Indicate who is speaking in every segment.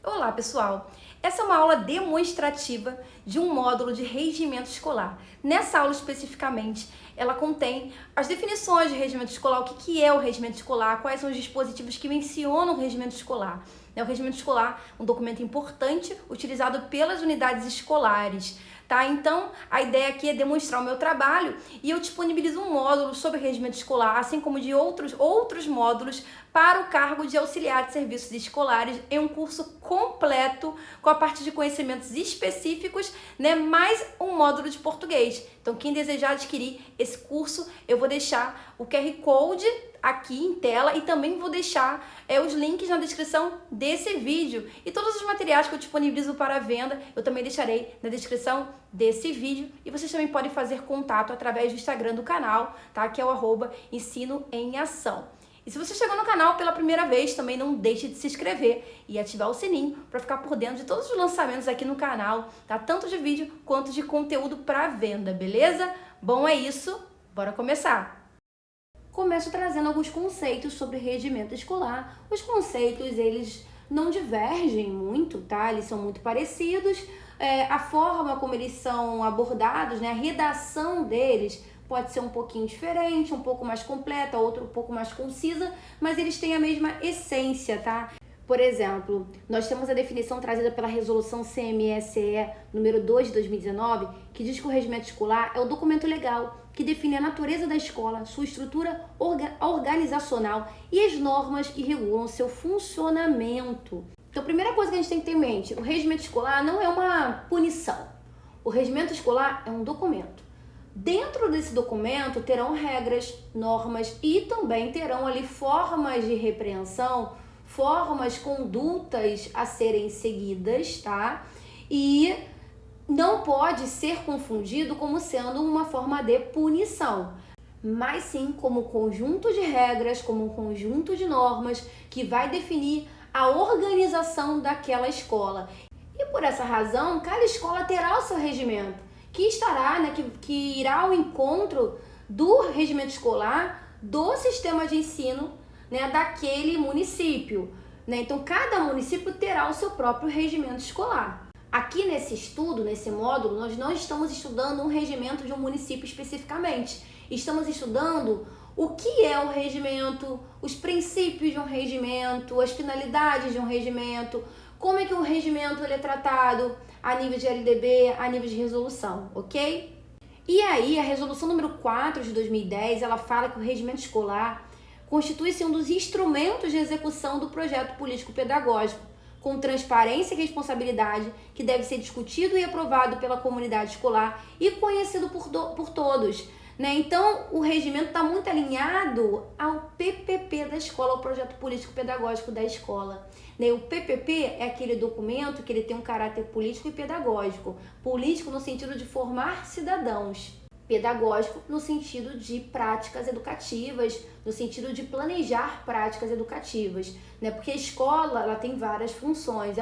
Speaker 1: Olá, pessoal! Essa é uma aula demonstrativa de um módulo de regimento escolar. Nessa aula especificamente, ela contém as definições de regimento escolar, o que é o regimento escolar, quais são os dispositivos que mencionam o regimento escolar. O regimento escolar é um documento importante utilizado pelas unidades escolares. Tá? Então, a ideia aqui é demonstrar o meu trabalho e eu disponibilizo um módulo sobre regimento escolar, assim como de outros módulos para o cargo de auxiliar de serviços escolares em um curso completo com a parte de conhecimentos específicos, né, mais um módulo de português. Então, quem desejar adquirir esse curso, eu vou deixar o QR Code aqui em tela e também vou deixar os links na descrição desse vídeo. E todos os materiais que eu disponibilizo para venda, eu também deixarei na descrição desse vídeo. E vocês também podem fazer contato através do Instagram do canal, tá? Que é o @ensino em ação. E se você chegou no canal pela primeira vez, também não deixe de se inscrever e ativar o sininho para ficar por dentro de todos os lançamentos aqui no canal, tá? Tanto de vídeo quanto de conteúdo para venda, beleza? Bom, é isso. Bora começar! Começo trazendo alguns conceitos sobre regimento escolar. Os conceitos, eles não divergem muito, tá? Eles são muito parecidos. A forma como eles são abordados, né? A redação deles pode ser um pouquinho diferente, um pouco mais completa, outra um pouco mais concisa, mas eles têm a mesma essência, tá? Por exemplo, nós temos a definição trazida pela Resolução CMSE número 2 de 2019, que diz que o regimento escolar é o documento legal que define a natureza da escola, sua estrutura organizacional e as normas que regulam seu funcionamento. Então, a primeira coisa que a gente tem que ter em mente, o regimento escolar não é uma punição. O regimento escolar é um documento. Dentro desse documento terão regras, normas e também terão ali formas de repreensão, formas, condutas a serem seguidas, tá? E não pode ser confundido como sendo uma forma de punição, mas sim como conjunto de regras, como um conjunto de normas que vai definir a organização daquela escola. E por essa razão, cada escola terá o seu regimento, que estará, né, que irá ao encontro do regimento escolar do sistema de ensino, né, daquele município, né? Então, cada município terá o seu próprio regimento escolar. Aqui nesse estudo, nesse módulo, nós não estamos estudando um regimento de um município especificamente. Estamos estudando o que é um regimento, os princípios de um regimento, as finalidades de um regimento, como é que um regimento ele é tratado a nível de LDB, a nível de resolução, ok? E aí, a resolução número 4 de 2010, ela fala que o regimento escolar constitui-se um dos instrumentos de execução do projeto político-pedagógico, com transparência e responsabilidade, que deve ser discutido e aprovado pela comunidade escolar e conhecido por todos, né? Então, o regimento está muito alinhado ao PPP da escola, ao projeto político-pedagógico da escola, né? O PPP é aquele documento que ele tem um caráter político e pedagógico. Político no sentido de formar cidadãos, pedagógico no sentido de práticas educativas, no sentido de planejar práticas educativas, né? Porque a escola, ela tem várias funções.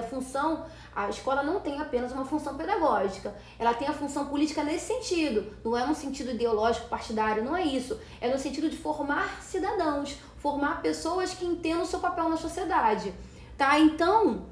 Speaker 1: A escola não tem apenas uma função pedagógica, ela tem a função política nesse sentido. Não é no sentido ideológico partidário, não é isso. É no sentido de formar cidadãos, formar pessoas que entendam o seu papel na sociedade, tá? Então,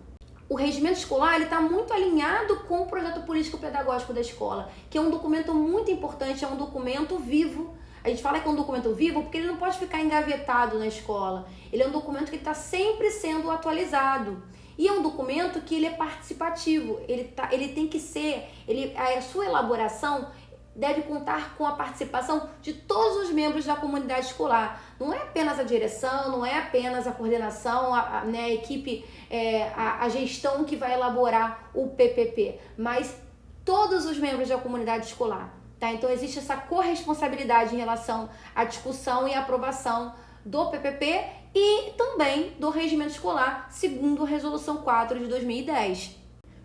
Speaker 1: o regimento escolar está muito alinhado com o projeto político-pedagógico da escola, que é um documento muito importante, é um documento vivo. A gente fala que é um documento vivo porque ele não pode ficar engavetado na escola. Ele é um documento que está sempre sendo atualizado. E é um documento que ele é participativo, ele tem que ser, a sua elaboração deve contar com a participação de todos os membros da comunidade escolar. Não é apenas a direção, não é apenas a coordenação, né, a equipe, a gestão que vai elaborar o PPP, mas todos os membros da comunidade escolar. Tá? Então, existe essa corresponsabilidade em relação à discussão e aprovação do PPP e também do regimento escolar, segundo a Resolução 4 de 2010.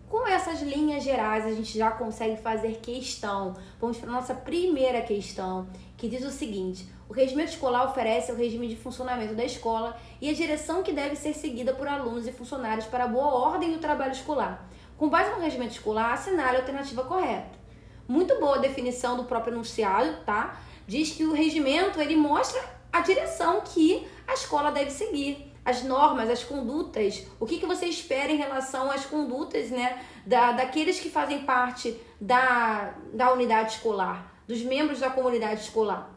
Speaker 1: Com essas linhas gerais, a gente já consegue fazer questão. Vamos para a nossa primeira questão, que diz o seguinte: o regimento escolar oferece o regime de funcionamento da escola e a direção que deve ser seguida por alunos e funcionários para a boa ordem do trabalho escolar. Com base no regimento escolar, assinale a alternativa correta. Muito boa a definição do próprio enunciado, tá? Diz que o regimento, ele mostra a direção que a escola deve seguir. as normas, as condutas, o que você espera em relação às condutas, né, daqueles que fazem parte da unidade escolar, dos membros da comunidade escolar.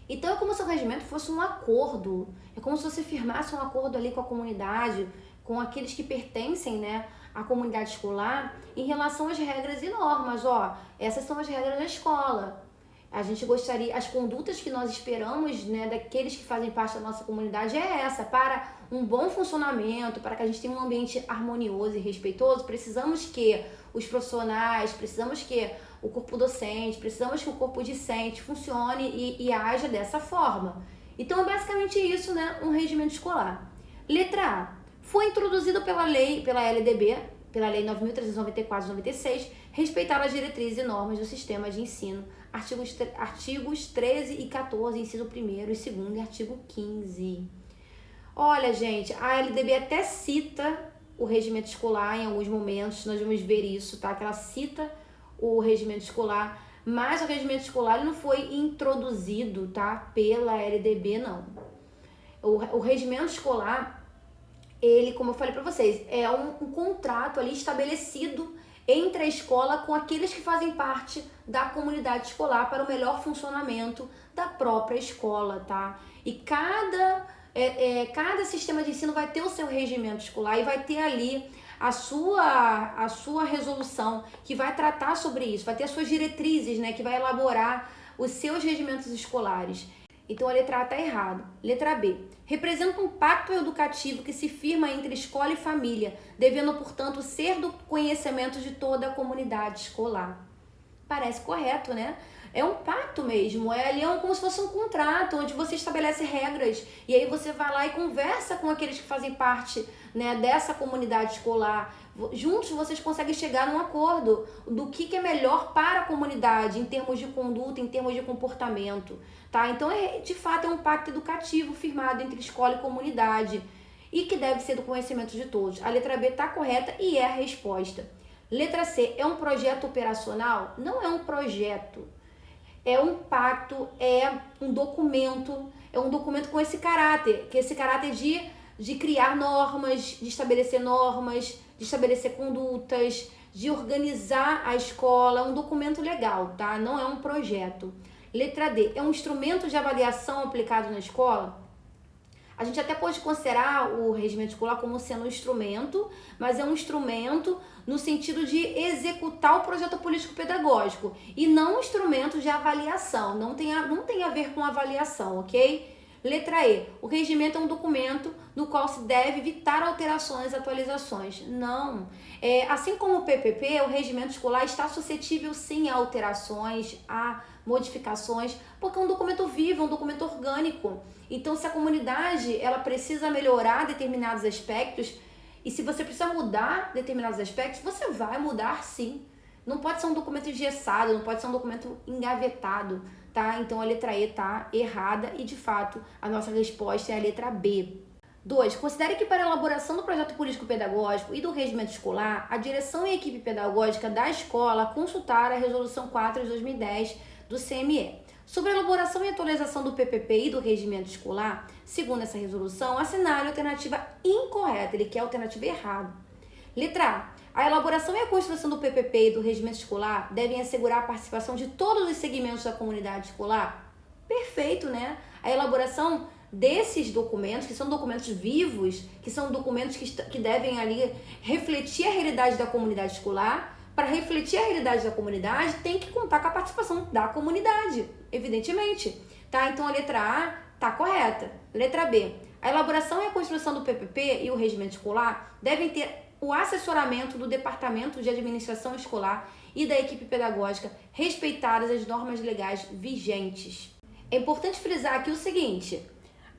Speaker 1: Então é como se o regimento fosse um acordo, é como se você firmasse um acordo ali com a comunidade, com aqueles que pertencem, né, à comunidade escolar, em relação às regras e normas. Ó, essas são as regras da escola. A gente gostaria, as condutas que nós esperamos, né, daqueles que fazem parte da nossa comunidade é essa: para um bom funcionamento, para que a gente tenha um ambiente harmonioso e respeitoso, precisamos que os profissionais, precisamos que o corpo docente, precisamos que o corpo discente funcione e haja dessa forma. Então é basicamente isso, né, um regimento escolar. Letra A. Foi introduzido pela LDB, pela Lei 9.394/96, respeitar as diretrizes e normas do sistema de ensino, artigos 13 e 14, inciso 1º e 2º e artigo 15. Olha, gente, a LDB até cita o regimento escolar em alguns momentos, nós vamos ver isso, tá? Que ela cita o regimento escolar, mas o regimento escolar não foi introduzido, tá? Pela LDB, não. O regimento escolar, ele, como eu falei para vocês, é um contrato ali estabelecido entre a escola com aqueles que fazem parte da comunidade escolar para o melhor funcionamento da própria escola, tá? E cada sistema de ensino vai ter o seu regimento escolar e vai ter ali a sua resolução que vai tratar sobre isso, vai ter as suas diretrizes, né, que vai elaborar os seus regimentos escolares. Então a letra A está errada. Letra B. Representa um pacto educativo que se firma entre escola e família, devendo, portanto, ser do conhecimento de toda a comunidade escolar. Parece correto, né? É um pacto mesmo, como se fosse um contrato, onde você estabelece regras e aí você vai lá e conversa com aqueles que fazem parte, né, dessa comunidade escolar. Juntos vocês conseguem chegar num acordo do que é melhor para a comunidade, em termos de conduta, em termos de comportamento, tá? Então, de fato, é um pacto educativo firmado entre escola e comunidade e que deve ser do conhecimento de todos. A letra B está correta e é a resposta. Letra C, é um projeto operacional? Não é um projeto. É um pacto, é um documento com esse caráter, de criar normas, de estabelecer condutas, de organizar a escola. É um documento legal, tá? Não é um projeto. Letra D, é um instrumento de avaliação aplicado na escola? A gente até pode considerar o regimento escolar como sendo um instrumento, mas é um instrumento no sentido de executar o projeto político-pedagógico e não um instrumento de avaliação, não tem a ver com avaliação, ok? Letra E, o regimento é um documento no qual se deve evitar alterações e atualizações. Não. Assim como o PPP, o regimento escolar está suscetível sim a alterações, a modificações, porque é um documento vivo, é um documento orgânico. Então, se a comunidade ela precisa melhorar determinados aspectos, e se você precisa mudar determinados aspectos, você vai mudar sim. Não pode ser um documento engessado, não pode ser um documento engavetado, tá? Então a letra E tá errada e, de fato, a nossa resposta é a letra B. 2. Considere que para a elaboração do projeto político-pedagógico e do regimento escolar, a direção e a equipe pedagógica da escola consultaram a Resolução 4 de 2010 do CME. Sobre a elaboração e atualização do PPP e do regimento escolar, segundo essa resolução, assinale a alternativa incorreta, ele quer a alternativa errada. Letra A. A elaboração e a construção do PPP e do regimento escolar devem assegurar a participação de todos os segmentos da comunidade escolar? Perfeito, né? A elaboração desses documentos, que são documentos vivos, que são documentos que devem ali refletir a realidade da comunidade escolar. Para refletir a realidade da comunidade, tem que contar com a participação da comunidade, evidentemente. Tá? Então a letra A está correta. Letra B. A elaboração e a construção do PPP e o regimento escolar devem ter o assessoramento do Departamento de Administração Escolar e da equipe pedagógica, respeitadas as normas legais vigentes. É importante frisar aqui o seguinte: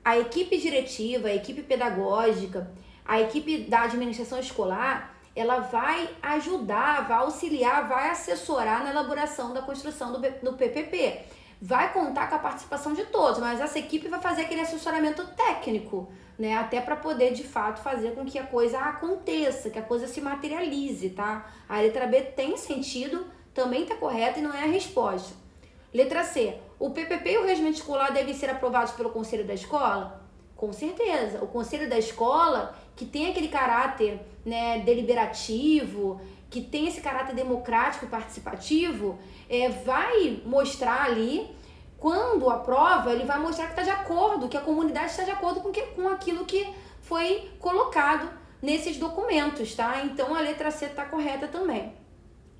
Speaker 1: a equipe diretiva, a equipe pedagógica, a equipe da administração escolar, ela vai ajudar, vai auxiliar, vai assessorar na elaboração da construção do PPP. Vai contar com a participação de todos, mas essa equipe vai fazer aquele assessoramento técnico, né? Até para poder, de fato, fazer com que a coisa aconteça, que a coisa se materialize, tá? A letra B tem sentido, também está correta e não é a resposta. Letra C. O PPP e o regimento escolar devem ser aprovados pelo conselho da escola? Com certeza. O conselho da escola, que tem aquele caráter, né, deliberativo, que tem esse caráter democrático e participativo, vai mostrar ali, quando aprova, ele vai mostrar que está de acordo, que a comunidade está de acordo com aquilo que foi colocado nesses documentos, tá? Então a letra C está correta também.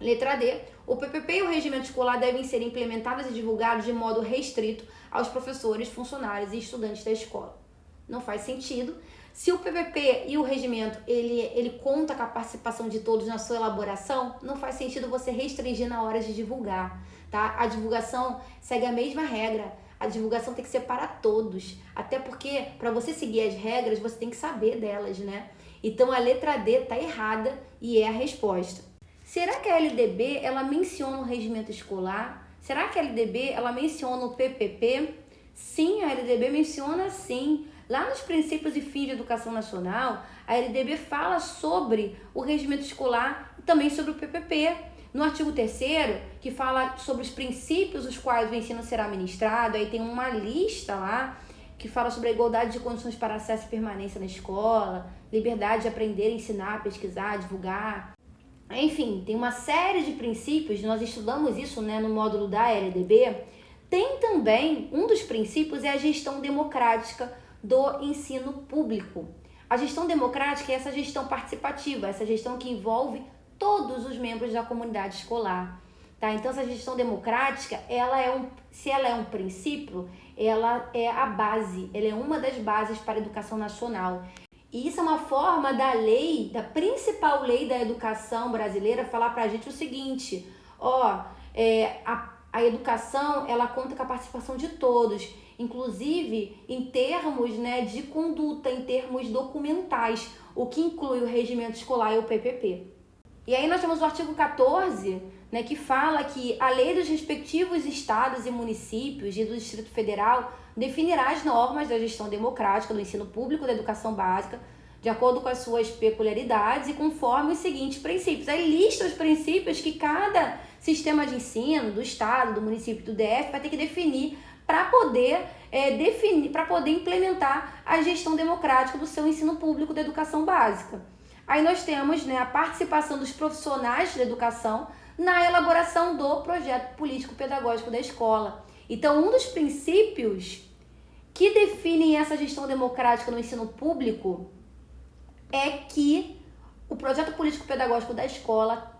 Speaker 1: Letra D, o PPP e o regimento escolar devem ser implementados e divulgados de modo restrito aos professores, funcionários e estudantes da escola. Não faz sentido. Se o PPP e o regimento, ele conta com a participação de todos na sua elaboração, não faz sentido você restringir na hora de divulgar, tá? A divulgação segue a mesma regra. A divulgação tem que ser para todos. Até porque, para você seguir as regras, você tem que saber delas, né? Então, a letra D tá errada e é a resposta. Será que a LDB, ela menciona o regimento escolar? Será que a LDB, ela menciona o PPP? Sim, a LDB menciona sim. Lá nos princípios e fins de educação nacional, a LDB fala sobre o regimento escolar e também sobre o PPP. No artigo 3º, que fala sobre os princípios os quais o ensino será ministrado, aí tem uma lista lá que fala sobre a igualdade de condições para acesso e permanência na escola, liberdade de aprender, ensinar, pesquisar, divulgar. Enfim, tem uma série de princípios, nós estudamos isso, né, no módulo da LDB. Tem também, um dos princípios é a gestão democrática do ensino público. A gestão democrática é essa gestão participativa, essa gestão que envolve todos os membros da comunidade escolar, tá? Então, essa gestão democrática, se ela é um princípio, ela é a base, ela é uma das bases para a educação nacional. E isso é uma forma da lei, da principal lei da educação brasileira, falar pra gente o seguinte, a educação, ela conta com a participação de todos, inclusive em termos, né, de conduta, em termos documentais, o que inclui o regimento escolar e o PPP. E aí nós temos o artigo 14, né, que fala que a lei dos respectivos estados e municípios e do Distrito Federal definirá as normas da gestão democrática do ensino público da educação básica, de acordo com as suas peculiaridades e conforme os seguintes princípios. Aí lista os princípios que cada sistema de ensino do estado, do município, do DF vai ter que definir para poder implementar a gestão democrática do seu ensino público da educação básica. Aí nós temos, né, a participação dos profissionais da educação na elaboração do projeto político-pedagógico da escola. Então, um dos princípios que definem essa gestão democrática no ensino público é que o projeto político-pedagógico da escola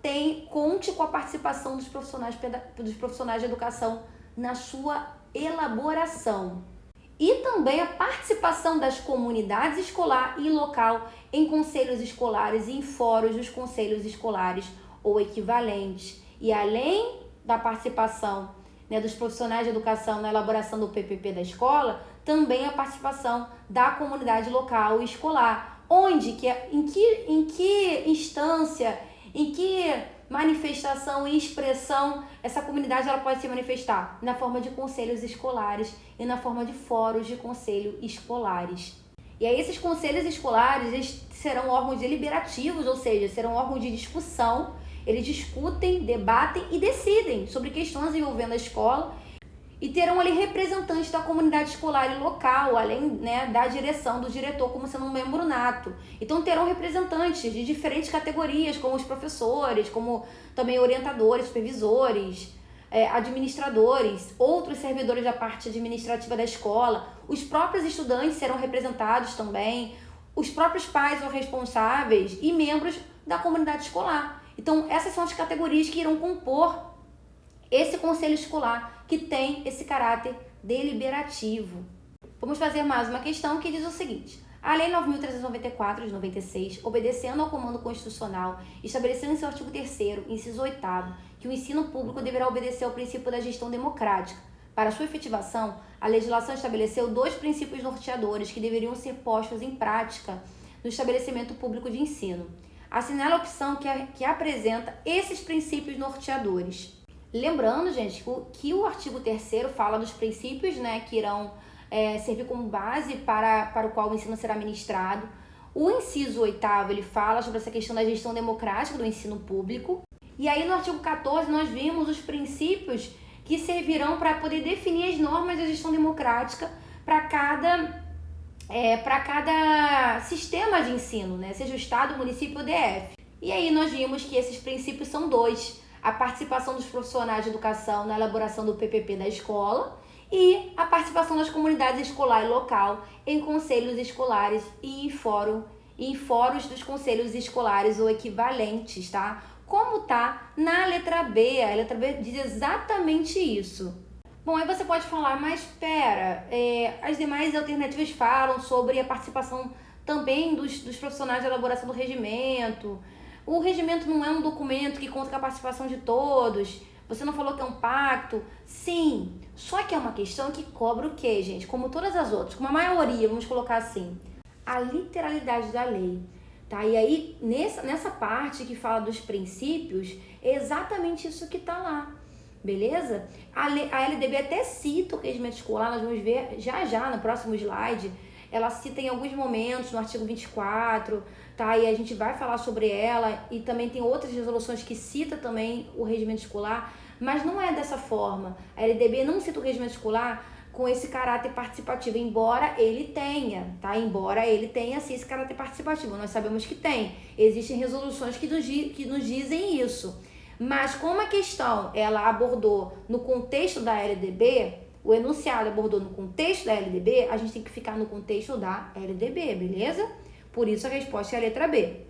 Speaker 1: conte com a participação dos profissionais de educação na sua elaboração. E também a participação das comunidades escolar e local em conselhos escolares e em fóruns dos conselhos escolares ou equivalentes. E além da participação, né, dos profissionais de educação na elaboração do PPP da escola, também a participação da comunidade local e escolar, em que instância, em que manifestação e expressão essa comunidade ela pode se manifestar? Na forma de conselhos escolares e na forma de fóruns de conselho escolares. E aí esses conselhos escolares eles serão órgãos deliberativos, ou seja, serão órgãos de discussão. Eles discutem, debatem e decidem sobre questões envolvendo a escola e terão ali representantes da comunidade escolar e local, além, né, da direção, do diretor como sendo um membro nato. Então terão representantes de diferentes categorias, como os professores, como também orientadores, supervisores, administradores, outros servidores da parte administrativa da escola. Os próprios estudantes serão representados também, os próprios pais ou responsáveis e membros da comunidade escolar. Então essas são as categorias que irão compor esse conselho escolar que tem esse caráter deliberativo. Vamos fazer mais uma questão que diz o seguinte: a Lei 9.394 de 96, obedecendo ao comando constitucional, estabeleceu em seu artigo 3º, inciso 8º, que o ensino público deverá obedecer ao princípio da gestão democrática. Para sua efetivação, a legislação estabeleceu 2 princípios norteadores que deveriam ser postos em prática no estabelecimento público de ensino. Assinale a opção que apresenta esses princípios norteadores. Lembrando, gente, que o artigo 3º fala dos princípios, né, que irão servir como base para o qual o ensino será ministrado. O inciso 8º, ele fala sobre essa questão da gestão democrática do ensino público. E aí no artigo 14 nós vimos os princípios que servirão para poder definir as normas da gestão democrática para cada para cada sistema de ensino, né? Seja o Estado, município ou DF. E aí nós vimos que esses princípios são dois: a participação dos profissionais de educação na elaboração do PPP da escola e a participação das comunidades escolar e local em conselhos escolares e em fóruns dos conselhos escolares ou equivalentes, tá? Como tá na letra B. A letra B diz exatamente isso. Bom, aí você pode falar, mas espera, as demais alternativas falam sobre a participação também dos profissionais de elaboração do regimento. O regimento não é um documento que conta com a participação de todos. Você não falou que é um pacto? Sim, só que é uma questão que cobra o quê, gente? Como todas as outras, como a maioria, vamos colocar assim, a literalidade da lei. Tá? E aí, nessa parte que fala dos princípios, é exatamente isso que está lá. Beleza? A LDB até cita o regimento escolar, nós vamos ver já no próximo slide. Ela cita em alguns momentos, no artigo 24, tá? E a gente vai falar sobre ela, e também tem outras resoluções que cita também o regimento escolar, mas não é dessa forma. A LDB não cita o regimento escolar com esse caráter participativo, embora ele tenha, tá? Embora ele tenha, sim, esse caráter participativo, nós sabemos que tem. Existem resoluções que nos dizem isso. Mas como a questão ela abordou no contexto da LDB, o enunciado abordou no contexto da LDB, a gente tem que ficar no contexto da LDB, beleza? Por isso a resposta é a letra B.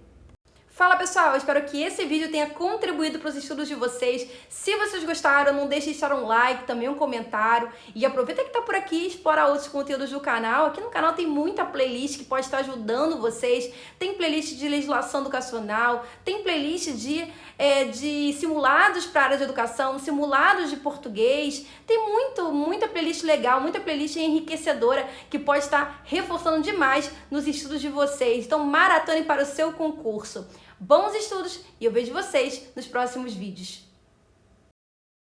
Speaker 1: Fala pessoal, eu espero que esse vídeo tenha contribuído para os estudos de vocês. Se vocês gostaram, não deixe de deixar um like, também um comentário. E aproveita que está por aqui e explora outros conteúdos do canal. Aqui no canal tem muita playlist que pode estar ajudando vocês. Tem playlist de legislação educacional, tem playlist de simulados para a área de educação, simulados de português. Tem muita playlist legal, muita playlist enriquecedora que pode estar reforçando demais nos estudos de vocês. Então maratone para o seu concurso. Bons estudos e eu vejo vocês nos próximos vídeos.